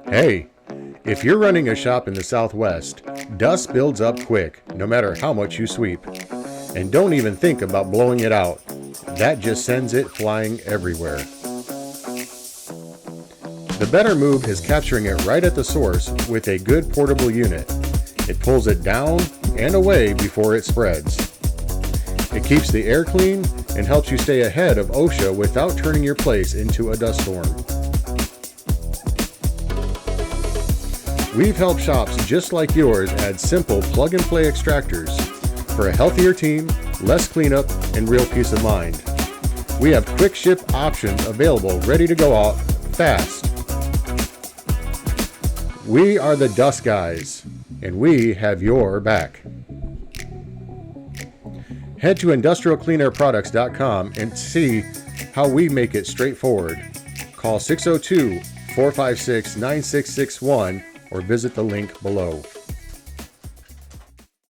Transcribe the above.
Hey, if you're running a shop in the Southwest, dust builds up quick, no matter how much you sweep. And don't even think about blowing it out. That just sends it flying everywhere. The better move is capturing it right at the source with a good portable unit. It pulls it down and away before it spreads. It keeps the air clean and helps you stay ahead of OSHA without turning your place into a dust storm. We've helped shops just like yours add simple plug-and-play extractors for a healthier team, less cleanup, and real peace of mind. We have quick ship options available ready to go out fast. We are the Dust Guys, and we have your back. Head to industrialcleanairproducts.com and see how we make it straightforward. Call 602-456-9661 or visit the link below.